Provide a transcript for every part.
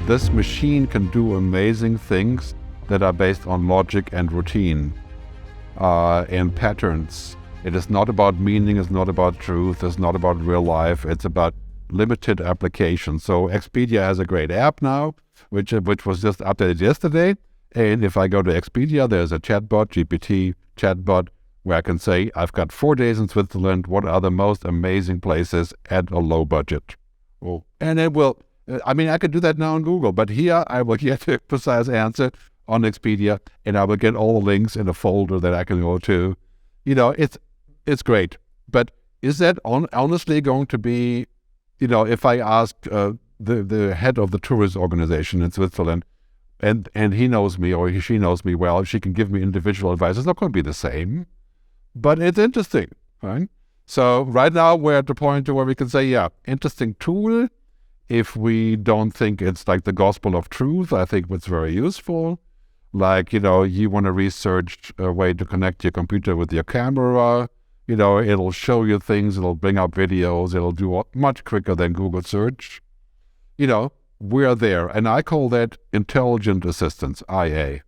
this machine can do amazing things that are based on logic and routine and patterns. It is not about meaning, it's not about truth, it's not about real life, it's about limited application. So Expedia has a great app now, which was just updated yesterday. And if I go to Expedia, there's a chatbot, GPT chatbot, where I can say, I've got 4 days in Switzerland. What are the most amazing places at a low budget? Oh. And it will, I could do that now on Google, but here I will get a precise answer on Expedia, and I will get all the links in a folder that I can go to. It's great. But is that honestly going to be, if I ask the head of the tourist organization in Switzerland, and he knows me or she knows me well, she can give me individual advice. It's not going to be the same, but it's interesting, right? So right now we're at the point where we can say, yeah, interesting tool. If we don't think it's like the gospel of truth, I think it's very useful. Like, you want to research a way to connect your computer with your camera, it'll show you things, it'll bring up videos, it'll do much quicker than Google search. We're there. And I call that intelligent assistance, IA.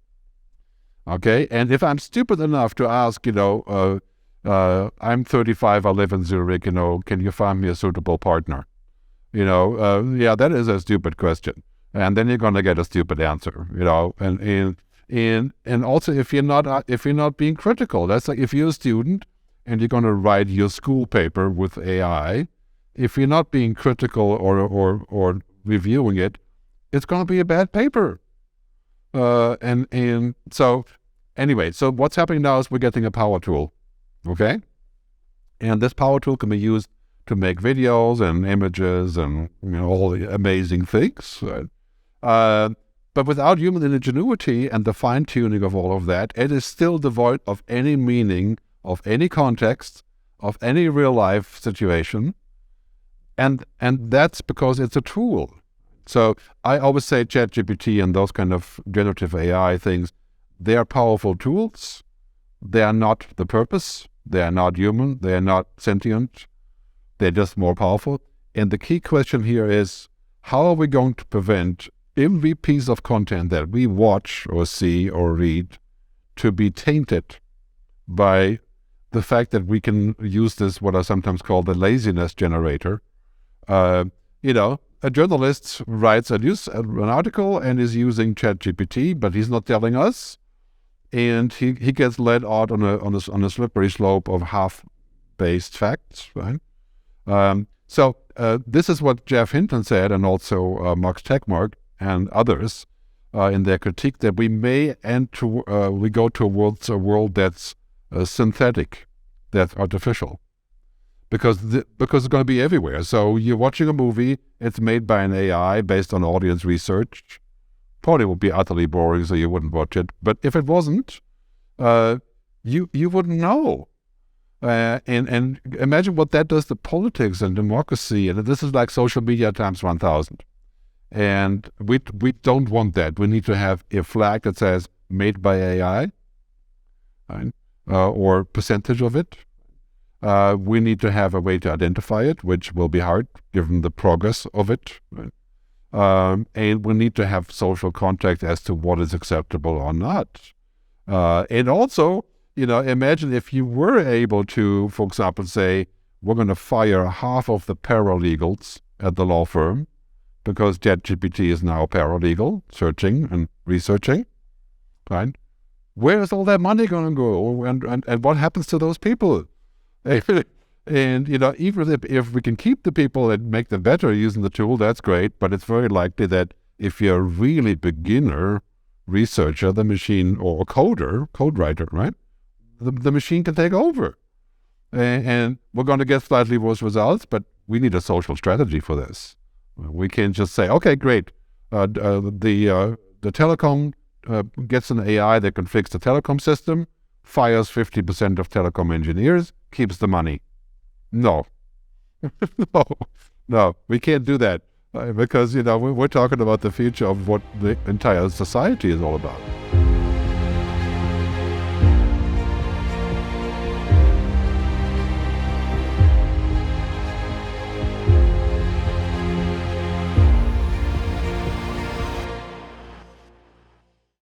Okay? And if I'm stupid enough to ask, I'm 35, I live in Zurich, can you find me a suitable partner? Yeah, that is a stupid question. And then you're going to get a stupid answer, and also if you're not being critical. That's like if you're a student and you're going to write your school paper with AI, if you're not being critical or reviewing it, it's going to be a bad paper. And so anyway, so what's happening now is we're getting a power tool, okay? And this power tool can be used to make videos and images and all the amazing things. Right? But without human ingenuity and the fine-tuning of all of that, it is still devoid of any meaning, of any context, of any real-life situation. And that's because it's a tool. So I always say ChatGPT and those kind of generative AI things, they are powerful tools. They are not the purpose. They are not human. They are not sentient. They're just more powerful. And the key question here is, how are we going to prevent every piece of content that we watch or see or read to be tainted by the fact that we can use this, what I sometimes call the laziness generator? A journalist writes an article and is using ChatGPT, but he's not telling us, and he gets led out on a slippery slope of half-based facts, right? So this is what Jeff Hinton said, and also Max Tegmark and others in their critique, that we may we go towards a world that's synthetic, that's artificial. Because it's going to be everywhere. So you're watching a movie, it's made by an AI based on audience research. Probably would be utterly boring, so you wouldn't watch it. But if it wasn't, you wouldn't know. And imagine what that does to politics and democracy. And this is like social media times 1,000. And we don't want that. We need to have a flag that says made by AI, right? Or percentage of it. We need to have a way to identify it, which will be hard given the progress of it. Right? And we need to have social contact as to what is acceptable or not. And also, imagine if you were able to, for example, say, we're going to fire half of the paralegals at the law firm because ChatGPT is now paralegal, searching and researching, right? Where is all that money going to go? And what happens to those people? And, even if we can keep the people and make them better using the tool, that's great. But it's very likely that if you're a really beginner researcher, the machine, or code writer, right? The machine can take over. And we're going to get slightly worse results, but we need a social strategy for this. We can't just say, okay, great. The telecom gets an AI that can fix the telecom system, fires 50% of telecom engineers, keeps the money. No. No, we can't do that because, we're talking about the future of what the entire society is all about.